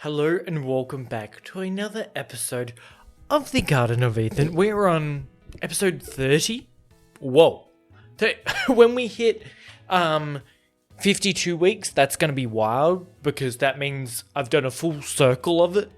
Hello and welcome back to another episode of the Garden of Ethan. We're on episode 30. Whoa. When we hit 52 weeks, that's going to be wild because that means I've done a full circle of it.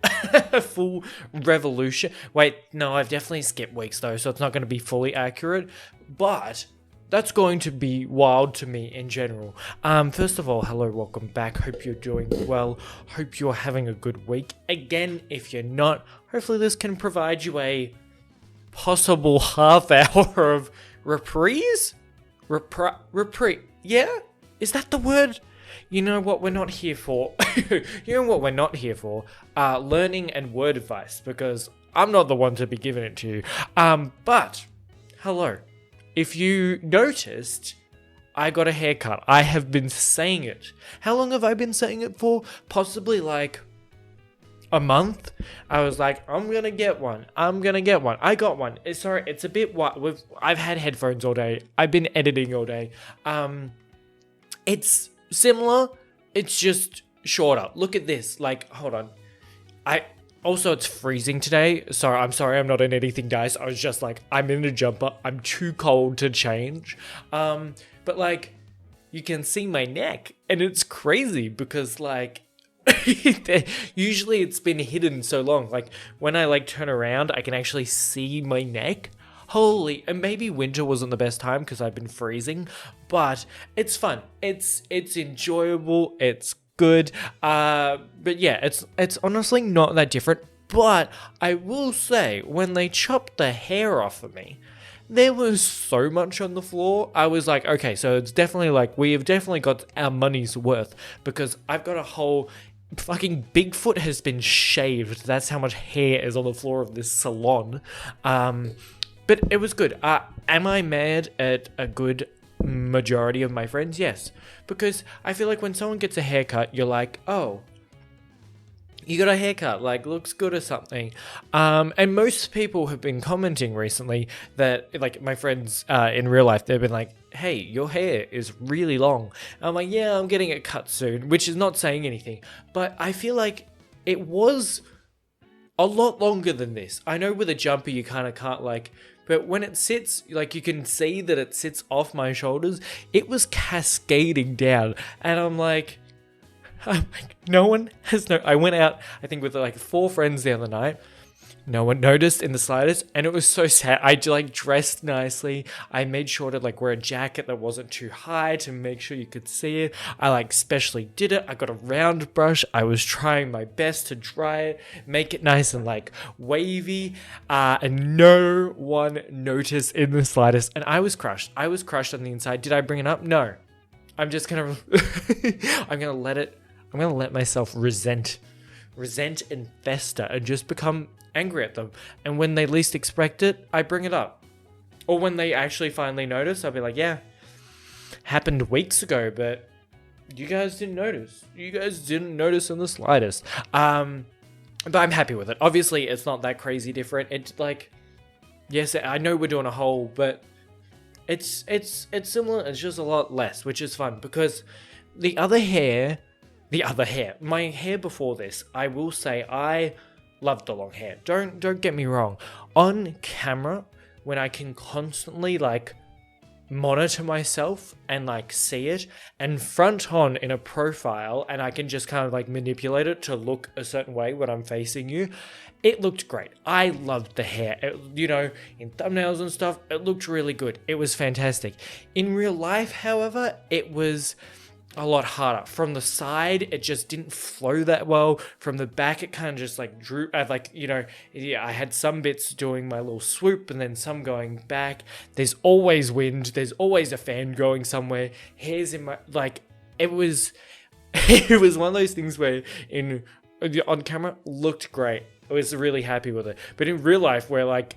A full revolution. Wait, no, I've definitely skipped weeks though, so it's not going to be fully accurate. But that's going to be wild to me in general. First of all, hello, welcome back. Hope you're doing well. Hope you're having a good week. Again, if you're not, hopefully this can provide you a possible half hour of reprise? Reprieve. Yeah? Is that the word? You know what we're not here for? Learning and word advice, because I'm not the one to be giving it to you. But, hello. If you noticed, I got a haircut. I have been saying it. How long have I been saying it for? Possibly like a month. I was like, I'm gonna get one. I got one. Sorry, it's a bit wild. I've had headphones all day. I've been editing all day. It's similar. It's just shorter. Look at this. Like, hold on. Also, it's freezing today. I'm sorry I'm not in anything, guys. I was just like, I'm in a jumper. I'm too cold to change. But like, you can see my neck. And it's crazy because like, usually it's been hidden so long. Like, when I like turn around, I can actually see my neck. Holy, and maybe winter wasn't the best time because I've been freezing. But it's fun. It's enjoyable. It's good. But yeah, it's honestly not that different. But I will say, when they chopped the hair off of me, there was so much on the floor. I was like, okay, so it's definitely like, we have definitely got our money's worth, because I've got a whole fucking Bigfoot has been shaved. That's how much hair is on the floor of this salon. But it was good. Am I mad at a good majority of my friends? Yes, because I feel like when someone gets a haircut, you're like, oh, you got a haircut, like, looks good or something. And most people have been commenting recently that, like, my friends in real life, they've been like, hey, your hair is really long. And I'm like, yeah, I'm getting it cut soon, which is not saying anything. But I feel like it was a lot longer than this. I know with a jumper you kind of can't like, but when it sits, like, you can see that it sits off my shoulders. It was cascading down, and I'm like, no one has I went out, I think, with like 4 friends the other night. No one noticed in the slightest, and it was so sad. I like dressed nicely. I made sure to like wear a jacket that wasn't too high to make sure you could see it. I like specially did it. I got a round brush. I was trying my best to dry it, make it nice and like wavy, and no one noticed in the slightest. And I was crushed. I was crushed on the inside. Did I bring it up? No. I'm just gonna I'm gonna let myself resent and fester and just become angry at them. And when they least expect it, I bring it up. Or when they actually finally notice, I'll be like, yeah, happened weeks ago, but you guys didn't notice. You guys didn't notice in the slightest. But I'm happy with it. Obviously, it's not that crazy different. It's like, yes, I know we're doing a whole, but it's similar. It's just a lot less, which is fun, because my hair before this, I will say I loved the long hair. Don't get me wrong. On camera, when I can constantly like monitor myself and like see it, and front on in a profile, and I can just kind of like manipulate it to look a certain way when I'm facing you, it looked great. I loved the hair. In thumbnails and stuff, it looked really good. It was fantastic. In real life, however, it was a lot harder. From the side, it just didn't flow that well. From the back, it kind of just like drew, I had some bits doing my little swoop and then some going back. There's always wind. There's always a fan going somewhere. Hairs in my, like, it was one of those things where on camera looked great. I was really happy with it. But in real life, where like,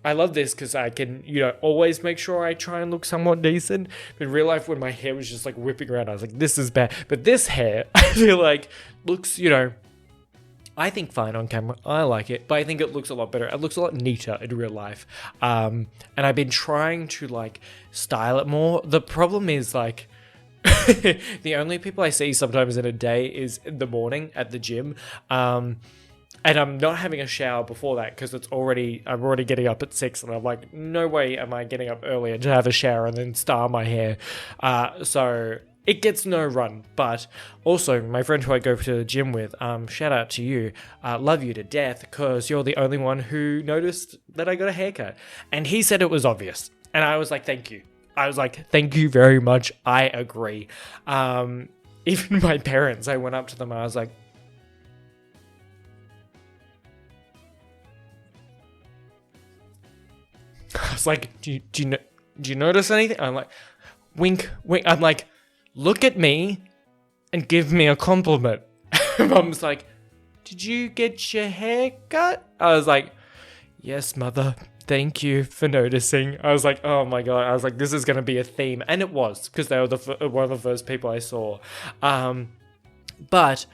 I love this because I can, always make sure I try and look somewhat decent. But in real life, when my hair was just like whipping around, I was like, this is bad. But this hair, I feel like, looks, I think fine on camera. I like it. But I think it looks a lot better. It looks a lot neater in real life. And I've been trying to like style it more. The problem is like, The only people I see sometimes in a day is in the morning at the gym. And I'm not having a shower before that because I'm already getting up at 6, and I'm like, no way am I getting up earlier to have a shower and then style my hair. So it gets no run. But also, my friend who I go to the gym with, shout out to you, love you to death, because you're the only one who noticed that I got a haircut. And he said it was obvious. And I was like, thank you. I was like, thank you very much. I agree. Even my parents, I went up to them and I was like, do you notice anything? I'm like, wink. I'm like, look at me and give me a compliment. Mum's like, did you get your hair cut? I was like, yes, mother. Thank you for noticing. I was like, oh my God. I was like, this is going to be a theme. And it was, because they were one of the first people I saw. But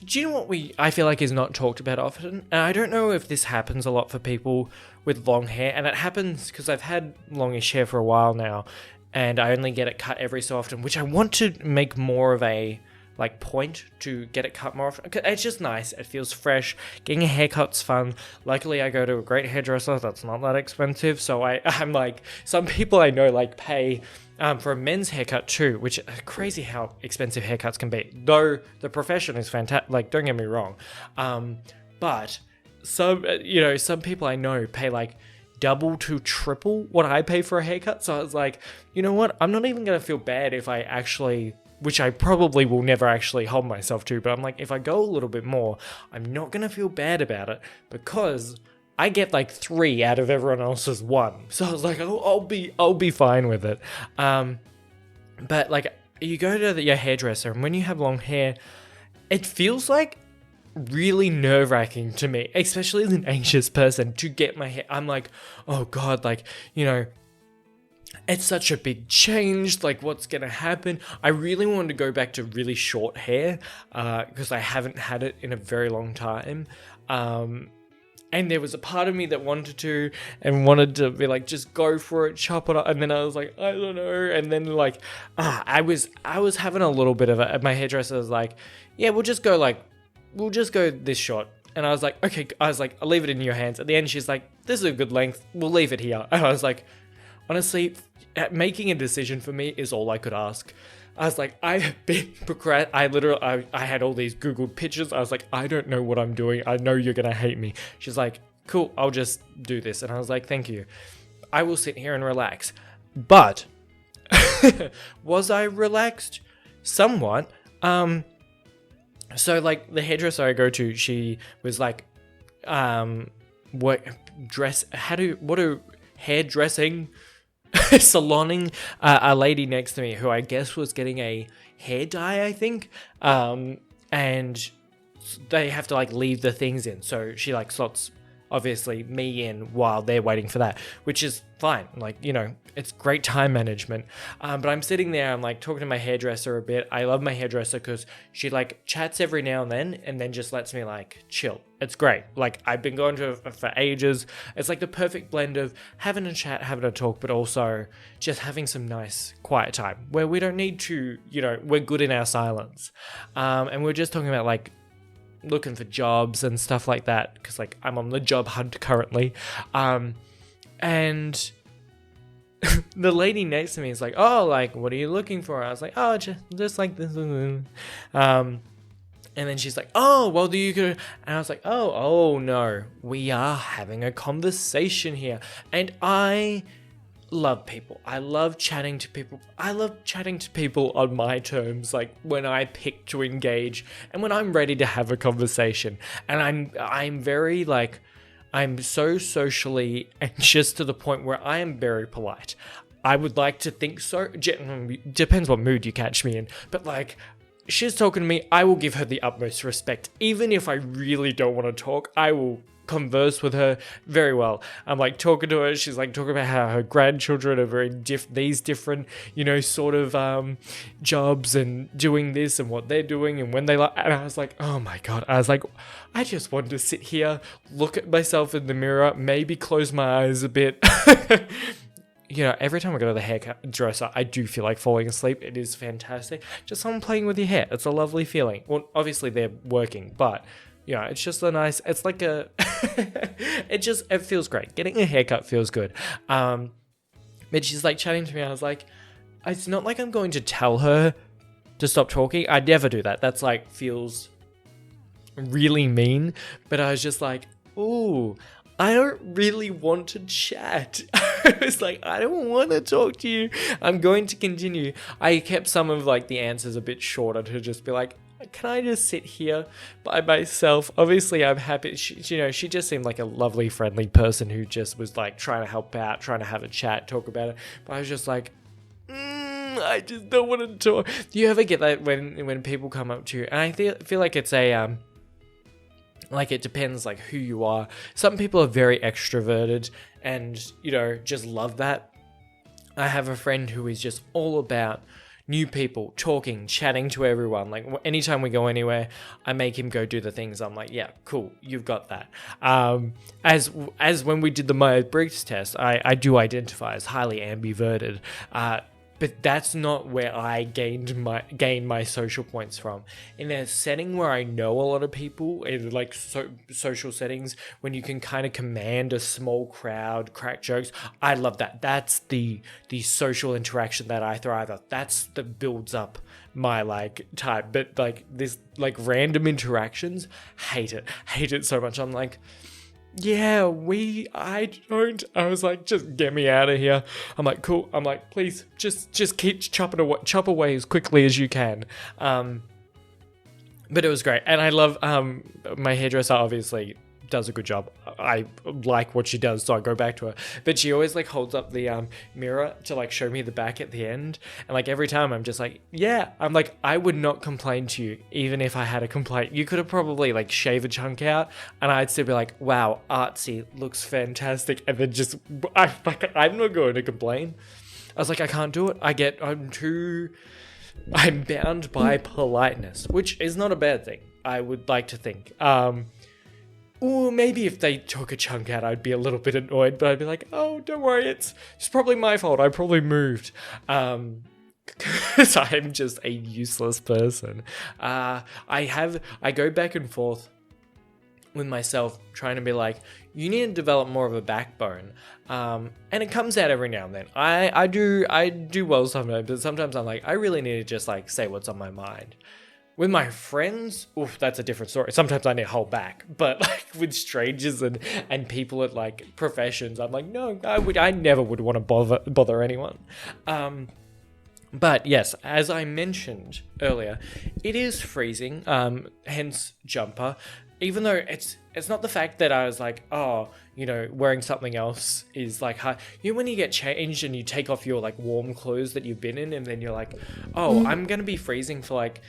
do you know what I feel like is not talked about often? And I don't know if this happens a lot for people with long hair. And it happens because I've had longish hair for a while now. And I only get it cut every so often, which I want to make more of a point to get it cut more often. It's just nice. It feels fresh. Getting a haircut's fun. Luckily, I go to a great hairdresser that's not that expensive. So I'm like, some people I know pay for a men's haircut too, which is crazy how expensive haircuts can be. Though the profession is fantastic. Don't get me wrong. But some people I know pay double to triple what I pay for a haircut. So I was like, you know what? I'm not even going to feel bad if I actually, which I probably will never actually hold myself to, but I'm like, if I go a little bit more, I'm not going to feel bad about it because I get 3 out of everyone else's 1. So I was like, I'll be fine with it. But you go to your hairdresser, and when you have long hair, it feels really nerve-wracking to me, especially as an anxious person, to get my hair. I'm like, oh God, it's such a big change, what's gonna happen? I really wanted to go back to really short hair, because I haven't had it in a very long time. And there was a part of me that wanted to be just go for it, chop it up. And then I was like, I don't know. And then I was having a little bit of it. And my hairdresser was like, yeah, we'll just go this short. And I was like, okay. I was like, I'll leave it in your hands. At the end, she's like, this is a good length. We'll leave it here. And I was like, honestly, making a decision for me is all I could ask. I was like, I have been I had all these Googled pictures. I was like, I don't know what I'm doing. I know you're going to hate me. She's like, cool, I'll just do this. And I was like, thank you. I will sit here and relax. But was I relaxed? Somewhat. So the hairdresser I go to, she was like, hairdressing saloning a lady next to me who I guess was getting a hair dye, I think, and they have to leave the things in, so she slots obviously me in while they're waiting for that, which is fine. It's great time management. But I'm sitting there, I'm talking to my hairdresser a bit. I love my hairdresser because she chats every now and then just lets me chill. It's great. I've been going to her for ages. It's the perfect blend of having a chat, having a talk, but also just having some nice quiet time where we don't need to, we're good in our silence. And we're just talking about looking for jobs and stuff like that, because I'm on the job hunt currently. And the lady next to me is like, oh, what are you looking for? I was like, oh, just like this. And then she's like, oh, well, do you go? And I was like, oh no, we are having a conversation here. And I love people. I love chatting to people. I love chatting to people on my terms, when I pick to engage and when I'm ready to have a conversation. And I'm very I'm so socially anxious to the point where I am very polite. I would like to think so. Depends what mood you catch me in. But she's talking to me, I will give her the utmost respect. Even if I really don't want to talk, I will converse with her very well. I'm talking to her. She's talking about how her grandchildren are very these different, sort of jobs and doing this and what they're doing and when they and I was like, oh my God. I was like, I just wanted to sit here, look at myself in the mirror, maybe close my eyes a bit. every time I go to the hairdresser, I do feel like falling asleep. It is fantastic. Just someone playing with your hair. It's a lovely feeling. Well, obviously they're working, but it's just it's like it feels great. Getting a haircut feels good. But she's like chatting to me. I was like, it's not like I'm going to tell her to stop talking. I'd never do that. That's like feels really mean. But I was just like, ooh, I don't really want to chat. I was like, I don't want to talk to you. I'm going to continue. I kept some of like the answers a bit shorter to just be like, can I just sit here by myself? Obviously, I'm happy. She just seemed like a lovely, friendly person who just was like trying to help out, trying to have a chat, talk about it. But I was just like, I just don't want to talk. Do you ever get that when people come up to you? And I feel like it's a like it depends like who you are. Some people are very extroverted and just love that. I have a friend who is just all about new people, talking, chatting to everyone. Like anytime we go anywhere, I make him go do the things. I'm like, yeah, cool, you've got that. As when we did the Myers-Briggs test, I do identify as highly ambiverted. But that's not where I gain my social points from. In a setting where I know a lot of people, in like social settings, when you can kind of command a small crowd, crack jokes, I love that. That's the social interaction that I thrive at. That builds up my like type. But like this like random interactions, hate it so much. I'm like, yeah, I was like, just get me out of here. I'm like, cool. I'm like, please, just keep chop away as quickly as you can. But it was great. And I love, my hairdresser obviously does a good job. I like what she does, so I go back to her. But she always like holds up the mirror to like show me the back at the end. And like every time I'm just like, yeah, I'm like, I would not complain to you even if I had a complaint. You could have probably like shaved a chunk out and I'd still be like, wow, artsy, looks fantastic. And then I'm not going to complain. I was like, I can't do it. I'm bound by politeness, which is not a bad thing, I would like to think. Or maybe if they took a chunk out, I'd be a little bit annoyed, but I'd be like, oh, don't worry, it's probably my fault. I probably moved. Because I'm just a useless person. I go back and forth with myself, trying to be like, you need to develop more of a backbone. And it comes out every now and then. I do well sometimes, but sometimes I'm like, I really need to just like say what's on my mind. With my friends, that's a different story. Sometimes I need to hold back, but like with strangers and people at like professions, I'm like, no, I never would want to bother anyone. But yes, as I mentioned earlier, it is freezing. Hence jumper. Even though it's not the fact that I was like, wearing something else is like hard. When you get changed and you take off your like warm clothes that you've been in, and then you're like, I'm gonna be freezing for like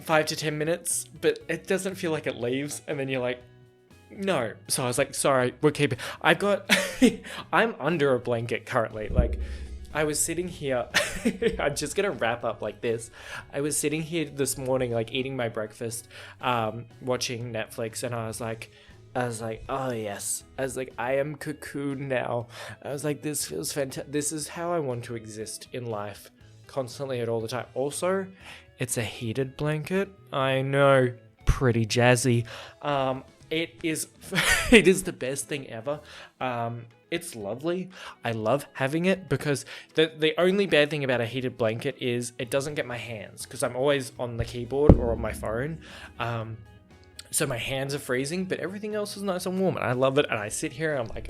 5 to 10 minutes, but it doesn't feel like it leaves, and then you're like, no. So I was like, sorry, we're keeping. I'm under a blanket currently. Like, I was sitting here. I'm just gonna wrap up like this. I was sitting here this morning, like eating my breakfast, watching Netflix, and I was like, oh yes. I was like, I am cocooned now. I was like, this feels fantastic. This is how I want to exist in life, constantly and all the time. Also, it's a heated blanket. I know, pretty jazzy. It is the best thing ever. It's lovely. I love having it because the only bad thing about a heated blanket is it doesn't get my hands, because I'm always on the keyboard or on my phone. So my hands are freezing, but everything else is nice and warm, and I love it. And I sit here and I'm like,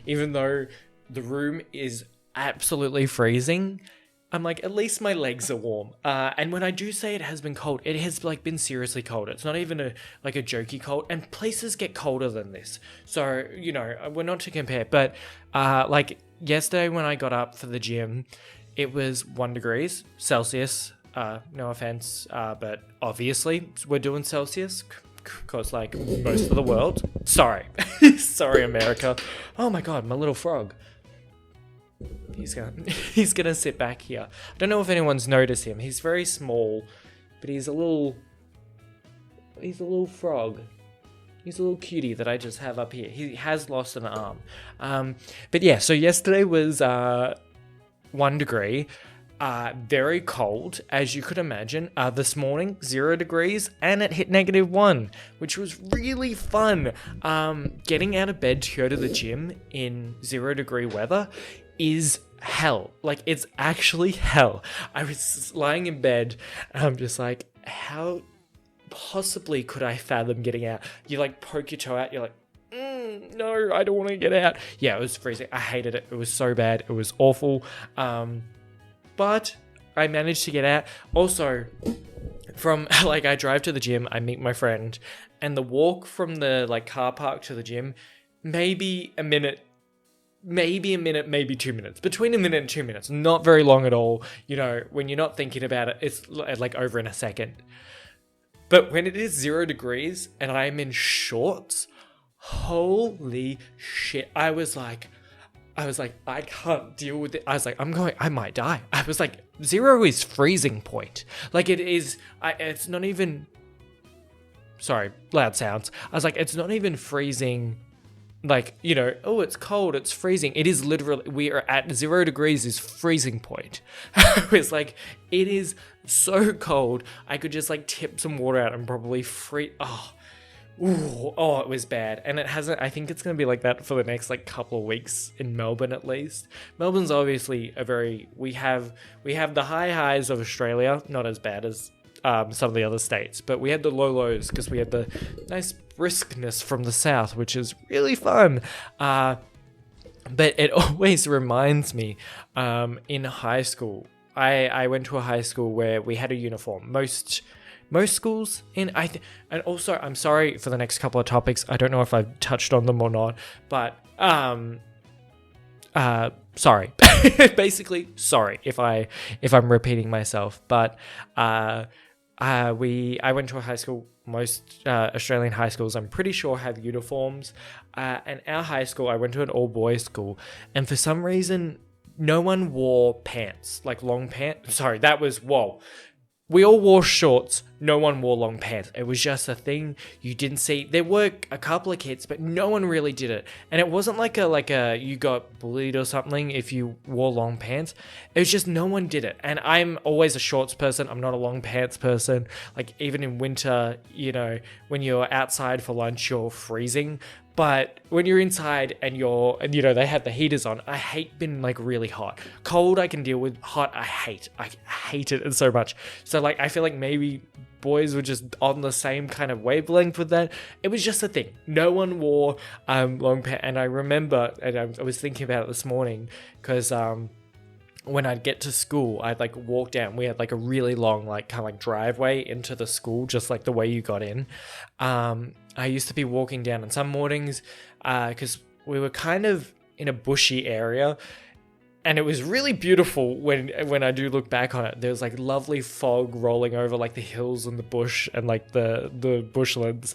even though the room is absolutely freezing, I'm like, at least my legs are warm. And when I do say it has been cold, it has like been seriously cold. It's not even a jokey cold. And places get colder than this. So, we're not to compare. But like yesterday when I got up for the gym, it was 1 degrees Celsius. No offense, but obviously we're doing Celsius. Because like most of the world. Sorry. Sorry, America. Oh my God, my little frog. He's gonna sit back here. I don't know if anyone's noticed him. He's very small, but he's a little frog. He's a little cutie that I just have up here. He has lost an arm. But yeah, so yesterday was 1 degree. Very cold, as you could imagine. This morning, 0 degrees, and it hit -1, which was really fun. Getting out of bed to go to the gym in 0 degree weather is hell. Like, it's actually hell. I was lying in bed, and I'm just like, how possibly could I fathom getting out? You like poke your toe out, you're like, no, I don't want to get out. Yeah, it was freezing. I hated it. It was so bad. It was awful. But I managed to get out. Also, from like, I drive to the gym, I meet my friend, and the walk from the like car park to the gym, maybe a minute, maybe 2 minutes. Between a minute and 2 minutes. Not very long at all. You know, when you're not thinking about it, it's like over in a second. But when it is 0 degrees and I'm in shorts, holy shit. I was like, I can't deal with it. I was like, I might die. I was like, 0 is freezing point. Like, it is, it's not even, sorry, loud sounds. I was like, it's not even freezing, like, you know, oh, it's cold, it's freezing. It is literally, we are at 0 degrees is freezing point. It's like, it is so cold. I could just like tip some water out and probably freeze. Oh, it was bad. And it hasn't, I think it's going to be like that for the next like couple of weeks in Melbourne at least. Melbourne's obviously we have the high highs of Australia, not as bad as some of the other states, but we had the low lows because we had the nice briskness from the south, which is really fun. But it always reminds me, in high school, I went to a high school where we had a uniform. Most schools and also, I'm sorry for the next couple of topics. I don't know if I've touched on them or not, but sorry. Basically, sorry if I'm repeating myself. But I went to a high school. Most Australian high schools, I'm pretty sure, have uniforms. And our high school, I went to an all boys school, and for some reason, no one wore pants, like long pants. Sorry, that was whoa. We all wore shorts. No one wore long pants. It was just a thing you didn't see. There were a couple of kids, but no one really did it. And it wasn't like a you got bullied or something if you wore long pants. It was just no one did it. And I'm always a shorts person. I'm not a long pants person. Like, even in winter, you know, when you're outside for lunch, you're freezing. But when you're inside and you know, they have the heaters on, I hate being like really hot. Cold I can deal with, hot I hate it so much. So like, I feel like maybe boys were just on the same kind of wavelength with that. It was just a thing. No one wore long pants. And I remember, and I was thinking about it this morning, because when I'd get to school, I'd like walk down. We had like a really long, like kind of like driveway into the school, just like the way you got in. I used to be walking down on some mornings because we were kind of in a bushy area, and it was really beautiful when I do look back on it. There was like lovely fog rolling over like the hills and the bush and like the bushlands.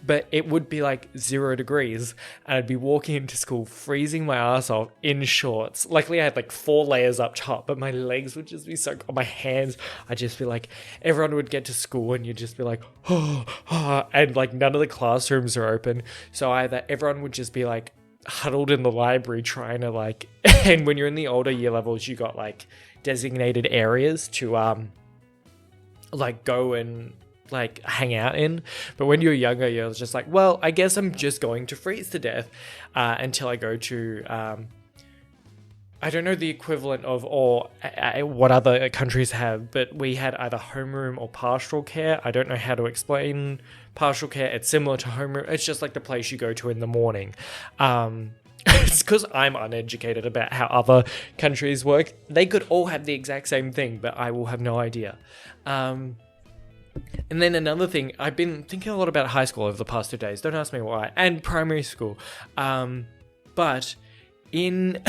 But it would be like 0 degrees, and I'd be walking into school freezing my ass off in shorts. Luckily, I had like 4 layers up top, but my legs would just be so cold. My hands, I'd just be like, everyone would get to school and you'd just be like, and like none of the classrooms are open. So either everyone would just be like huddled in the library trying to like, and when you're in the older year levels, you got like designated areas to like go and like hang out in. But when you're younger, you're just like, well, I guess I'm just going to freeze to death until I go to I don't know the equivalent of or what other countries have, but we had either homeroom or pastoral care. I don't know how to explain pastoral care. It's similar to homeroom. It's just like the place you go to in the morning. It's because I'm uneducated about how other countries work. They could all have the exact same thing, but I will have no idea. And then another thing, I've been thinking a lot about high school over the past 2 days. Don't ask me why. And primary school. But in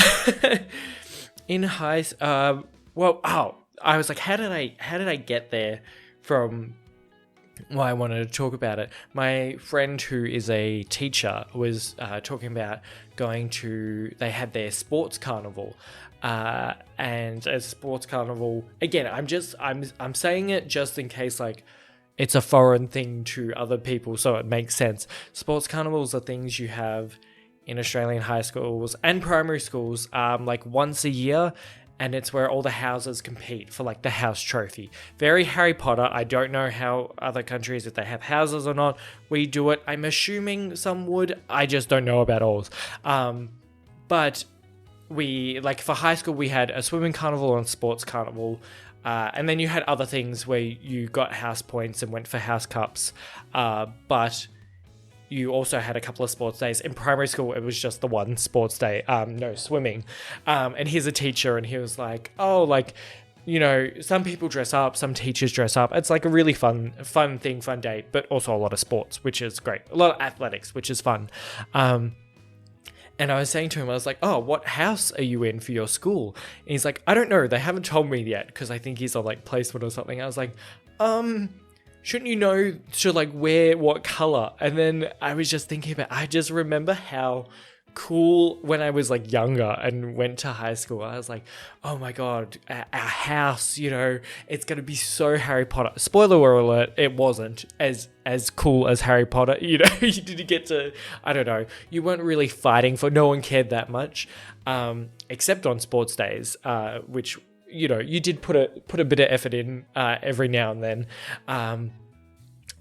in high, I was like, how did I get there from why I wanted to talk about it? My friend who is a teacher was talking about going to, they had their sports carnival. And a sports carnival, again, I'm saying it just in case, like, it's a foreign thing to other people, so it makes sense. Sports carnivals are things you have in Australian high schools and primary schools, like once a year, and it's where all the houses compete for like the house trophy. Very Harry Potter. I don't know how other countries, if they have houses or not. We do it. I'm assuming some would. I just don't know about all. But we, like for high school, we had a swimming carnival and sports carnival. And then you had other things where you got house points and went for house cups. But you also had a couple of sports days. In primary school, it was just the one sports day, no swimming. And he's a teacher, and he was like, oh, like, you know, some people dress up, some teachers dress up. It's like a really fun day, but also a lot of sports, which is great. A lot of athletics, which is fun. And I was saying to him, I was like, oh, what house are you in for your school? And he's like, I don't know. They haven't told me yet, because I think he's on like placement or something. I was like, shouldn't you know to like wear what color? And then I was just thinking about, I just remember how cool when I was like younger and went to high school. I was like, oh my God, our house, you know, it's going to be so Harry Potter. Spoiler alert, it wasn't as cool as Harry Potter. You know, you didn't get to, I don't know, you weren't really fighting for, no one cared that much, except on sports days, which, you know, you did put a bit of effort in every now and then.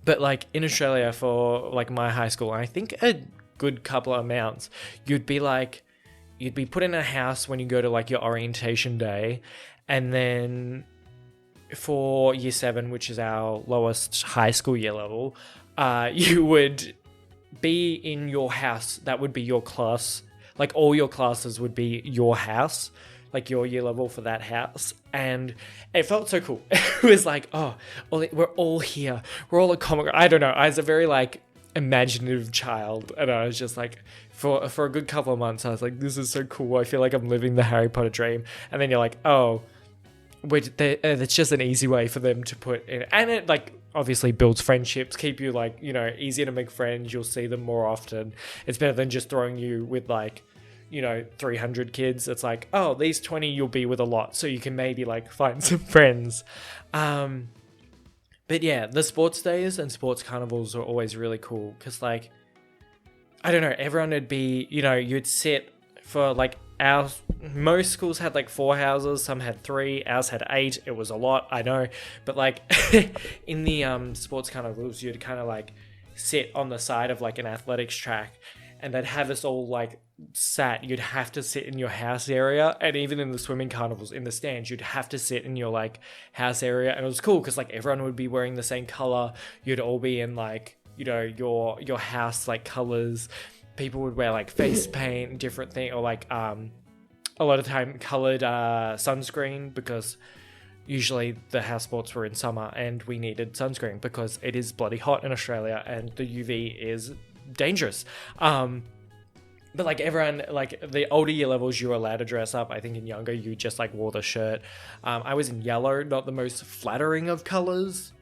But like in Australia for like my high school, I think a good couple of amounts, you'd be put in a house when you go to like your orientation day. And then for year 7, which is our lowest high school year level, you would be in your house. That would be your class. Like all your classes would be your house, like your year level for that house. And it felt so cool. It was like, oh, we're all here. We're all a comic. I don't know. I was a very like imaginative child, and I was just like, for a good couple of months, I was like, this is so cool. I feel like I'm living the Harry Potter dream. And then you're like, oh, wait, it's just an easy way for them to put in. And it like obviously builds friendships, keep you like, you know, easier to make friends. You'll see them more often. It's better than just throwing you with like, you know, 300 kids. It's like, oh, these 20 you'll be with a lot, so you can maybe like find some friends. But yeah, the sports days and sports carnivals are always really cool, because like, I don't know, everyone would be, you know, you'd sit for like most schools had like 4 houses, some had 3, ours had 8. It was a lot, I know, but like in the sports carnivals, you'd kind of like sit on the side of like an athletics track, and they'd have us all like sat. You'd have to sit in your house area, and even in the swimming carnivals, in the stands, you'd have to sit in your like house area. And it was cool because like everyone would be wearing the same color. You'd all be in like, you know, your house like colors. People would wear like face paint, different thing, or like a lot of time colored sunscreen, because usually the house sports were in summer and we needed sunscreen because it is bloody hot in Australia and the UV is dangerous. But like everyone, like the older year levels, you were allowed to dress up. I think in younger, you just like wore the shirt. I was in yellow, not the most flattering of colors,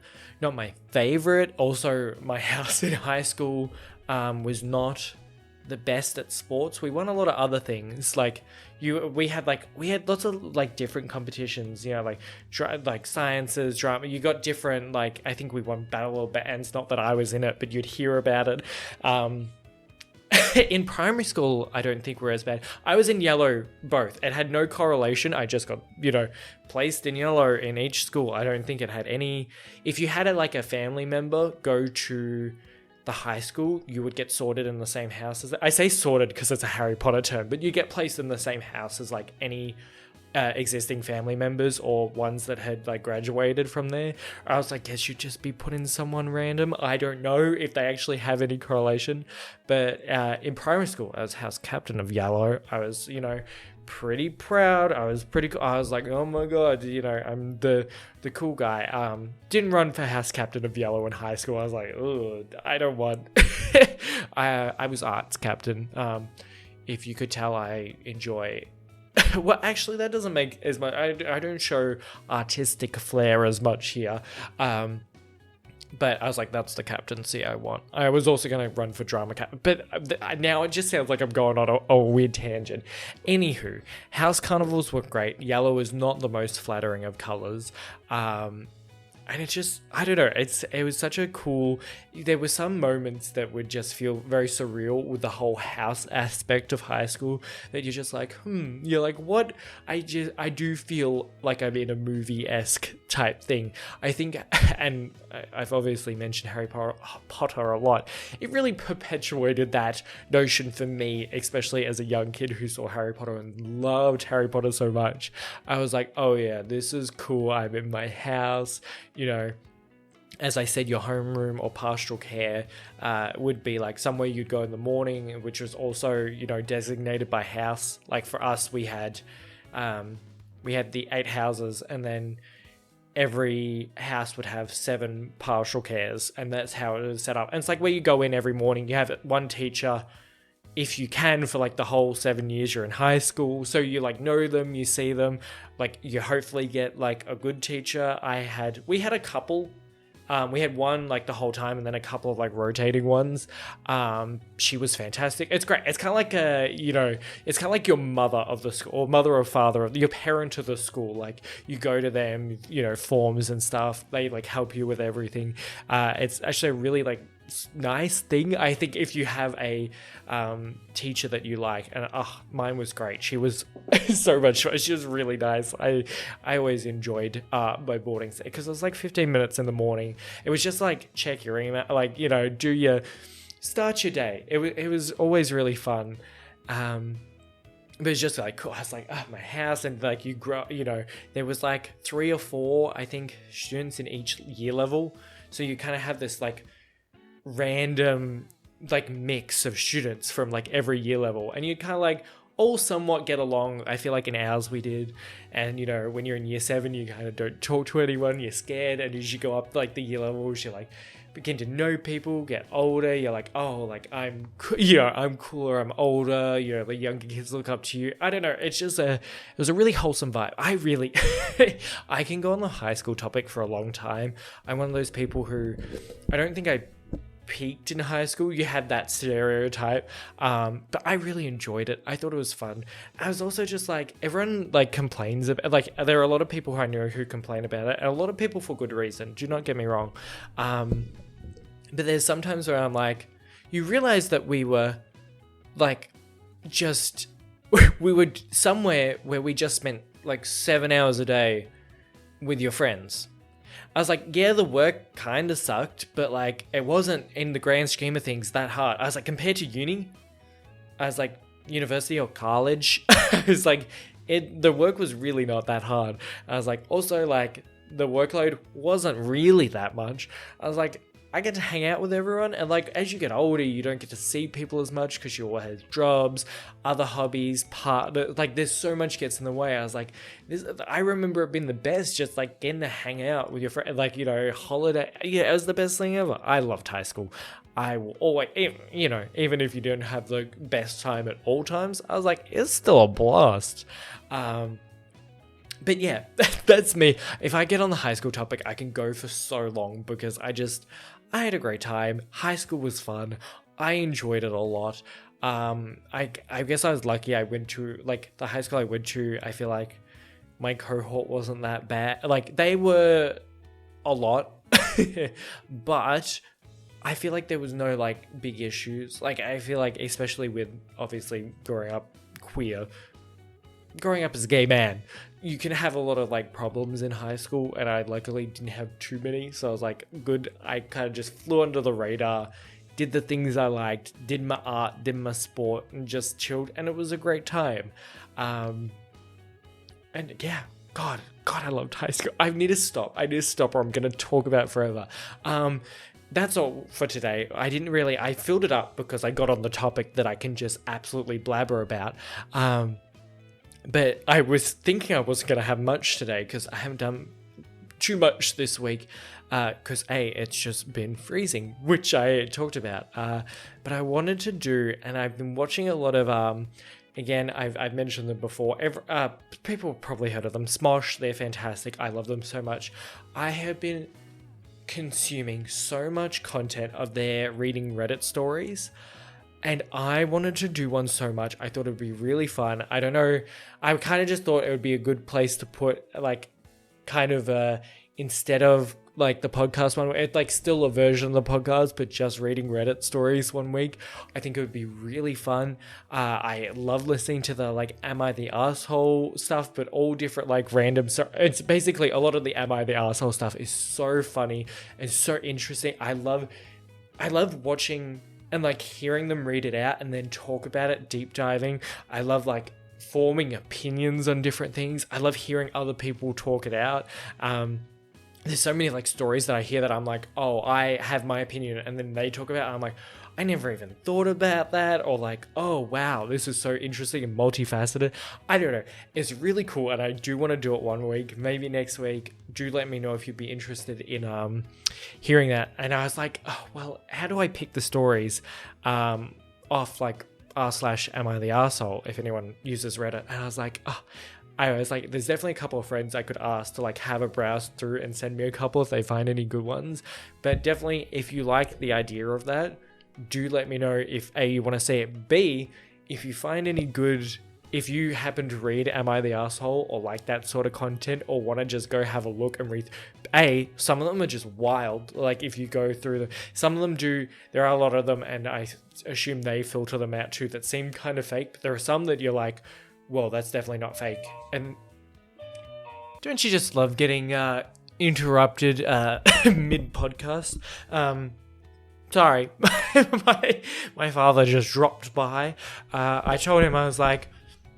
not my favorite. Also, my house in high school was not the best at sports. We won a lot of other things. Like we had lots of like different competitions, you know, like sciences, drama. You got different, like, I think we won Battle of Bands, not that I was in it, but you'd hear about it. In primary school, I don't think we're as bad. I was in yellow both. It had no correlation. I just got, you know, placed in yellow in each school. I don't think it had any. If you had a family member go to the high school, you would get sorted in the same house as I say sorted because it's a Harry Potter term, but you get placed in the same house as like any existing family members or ones that had like graduated from there. I was like, guess you'd just be put in someone random. I don't know if they actually have any correlation, but in primary school, I was house captain of yellow. I was, you know, pretty proud. I was like, oh my god, you know, I'm the cool guy. Didn't run for house captain of yellow in high school. I was like, oh, I don't want. I was arts captain. If you could tell, I enjoy. Well, actually, that doesn't make as much. I don't show artistic flair as much here. But I was like, that's the captaincy I want. I was also going to run for drama cap, but now it just sounds like I'm going on a weird tangent. Anywho, house carnivals were great. Yellow is not the most flattering of colors. And it just, I don't know, it was such a cool, there were some moments that would just feel very surreal with the whole house aspect of high school, that you're just like, you're like, what? I do feel like I'm in a movie-esque type thing. I think, and I've obviously mentioned Harry Potter a lot, it really perpetuated that notion for me, especially as a young kid who saw Harry Potter and loved Harry Potter so much. I was like, oh yeah, this is cool, I'm in my house. You know, as I said, your homeroom or pastoral care would be like somewhere you'd go in the morning, which was also, you know, designated by house. Like for us, we had the 8 houses, and then every house would have 7 pastoral cares, and that's how it was set up. And it's like where you go in every morning, you have one teacher, if you can, for like the whole 7 years you're in high school, so you like know them, you see them, like you hopefully get like a good teacher. We had a couple, we had one like the whole time, and then a couple of like rotating ones. She was fantastic. It's great. It's kind of like it's kind of like your mother of the school, or mother or father of your parent of the school. Like you go to them, you know, forms and stuff. They like help you with everything. It's actually a really like nice thing, I think, if you have a teacher that you like. And mine was great. She was so much fun. She was really nice. I always enjoyed my boarding stay, because it was like 15 minutes in the morning. It was just like check your email, like, you know, start your day. It was always really fun. But it's just like cool. I was like, my house, and like you grow, you know, there was like 3 or 4, I think, students in each year level, so you kind of have this like random like mix of students from like every year level, and you kind of like all somewhat get along. I feel like in ours we did. And you know, when you're in year 7, you kind of don't talk to anyone, you're scared, and as you go up like the year levels, you like begin to know people, get older, you're like, oh, like I'm cooler, I'm older, you know, the younger kids look up to you. I don't know, it's just it was a really wholesome vibe. I really I can go on the high school topic for a long time. I'm one of those people who, I don't think I peaked in high school. You had that stereotype, but I really enjoyed it. I thought it was fun. I was also just like, everyone like complains about, like, there are a lot of people who I know who complain about it, and a lot of people for good reason, do not get me wrong, but there's sometimes where I'm like, you realize that we were like just we were somewhere where we just spent like 7 hours a day with your friends. I was like, yeah, the work kind of sucked, but like it wasn't, in the grand scheme of things, that hard. I was like, compared to uni, I was like, university or college, I was like, the work was really not that hard. I was like, also like the workload wasn't really that much. I was like, I get to hang out with everyone, and like as you get older, you don't get to see people as much because you all have jobs, other hobbies, like there's so much gets in the way. I was like, I remember it being the best, just like getting to hang out with your friend, like, you know, holiday. Yeah, it was the best thing ever. I loved high school. I will always, you know, even if you don't have the best time at all times, I was like, it's still a blast. But yeah, that's me. If I get on the high school topic, I can go for so long, because I had a great time. High school was fun. I enjoyed it a lot. I guess I was lucky. I went to, like, the high school I went to, I feel like my cohort wasn't that bad. Like, they were a lot, but I feel like there was no, like, big issues. Like, I feel like, especially with, obviously, growing up as a gay man, you can have a lot of like problems in high school, and I luckily didn't have too many, so I was like, good. I kind of just flew under the radar, did the things I liked, did my art, did my sport, and just chilled, and it was a great time. And yeah, God, I loved high school. I need to stop, or I'm gonna talk about it forever. That's all for today. I filled it up because I got on the topic that I can just absolutely blabber about. But I was thinking I wasn't going to have much today, because I haven't done too much this week, because it's just been freezing, which I talked about. But I wanted to do, and I've been watching a lot of, again, I've mentioned them before. People have probably heard of them. Smosh, they're fantastic. I love them so much. I have been consuming so much content of their reading Reddit stories, and I wanted to do one so much. I thought it would be really fun. I don't know. I kind of just thought it would be a good place to put, like, kind of, instead of like the podcast one, it's like still a version of the podcast, but just reading Reddit stories one week. I think it would be really fun. I love listening to the like Am I the Asshole stuff, but all different like random. So it's basically a lot of the Am I the Asshole stuff is so funny and so interesting. I love watching and like hearing them read it out and then talk about it, deep diving. I love like forming opinions on different things. I love hearing other people talk it out. There's so many like stories that I hear that I'm like, oh, I have my opinion, and then they talk about it, and I'm like, I never even thought about that, or like, oh wow, this is so interesting and multifaceted. I don't know. It's really cool, and I do want to do it one week, maybe next week. Do let me know if you'd be interested in hearing that. And I was like, oh well, how do I pick the stories off like r/am I the arsehole if anyone uses Reddit? And I was like, oh, I was like, there's definitely a couple of friends I could ask to like have a browse through and send me a couple if they find any good ones. But definitely, if you like the idea of that, do let me know if A, you want to see it, B, if you find any good, if you happen to read Am I the Arsehole or like that sort of content, or want to just go have a look and read. A, some of them are just wild. Like if you go through them, some of them do, there are a lot of them, and I assume they filter them out too, that seem kind of fake, but there are some that you're like, well, that's definitely not fake. And don't you just love getting interrupted mid-podcast? Sorry, my father just dropped by. I told him, I was like,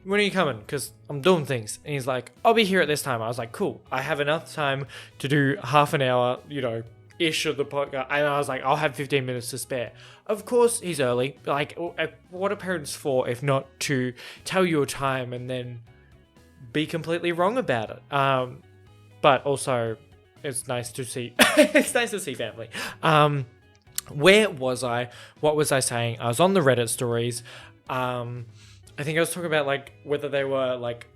when are you coming? Because I'm doing things. And he's like, I'll be here at this time. I was like, cool. I have enough time to do half an hour, ish of the podcast. And I was like, I'll have 15 minutes to spare. Of course, he's early. Like, what are parents for if not to tell you a time and then be completely wrong about it? But also, it's nice to see. It's nice to see family. Where was I? What was I saying? I was on the Reddit stories. I think I was talking about like whether they were like,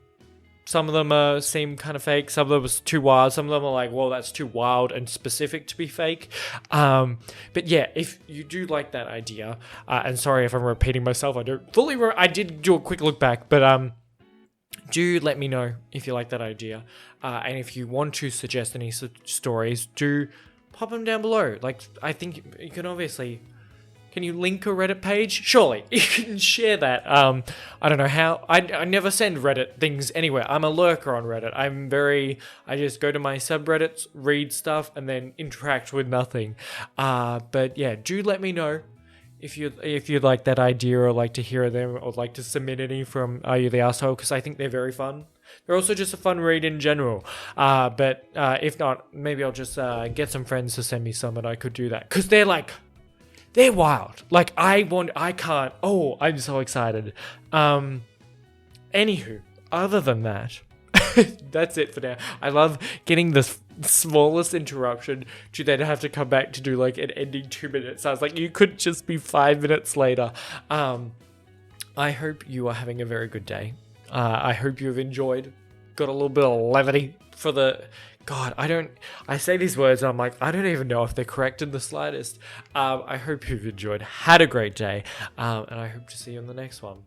some of them seem kind of fake. Some of them was too wild. Some of them are like, well, that's too wild and specific to be fake. But yeah, if you do like that idea, and sorry if I'm repeating myself, I don't fully. I did do a quick look back, but do let me know if you like that idea, and if you want to suggest any stories, do pop them down below. Like, I think you can obviously. Can you link a Reddit page? Surely. You can share that. I don't know how. I never send Reddit things anywhere. I'm a lurker on Reddit. I just go to my subreddits, read stuff, and then interact with nothing. But yeah, do let me know if you'd like that idea, or like to hear them, or like to submit any from Are You the Asshole? Because I think they're very fun. They're also just a fun read in general. But if not, maybe I'll just get some friends to send me some, and I could do that. Because they're wild. Like, I can't. Oh, I'm so excited. Anywho, other than that, that's it for now. I love getting the smallest interruption to then have to come back to do like an ending 2 minutes. I was like, you could just be 5 minutes later. I hope you are having a very good day. I hope you have enjoyed. Got a little bit of levity for the... God, I say these words and I'm like, I don't even know if they're correct in the slightest. I hope you've enjoyed, had a great day, and I hope to see you in the next one.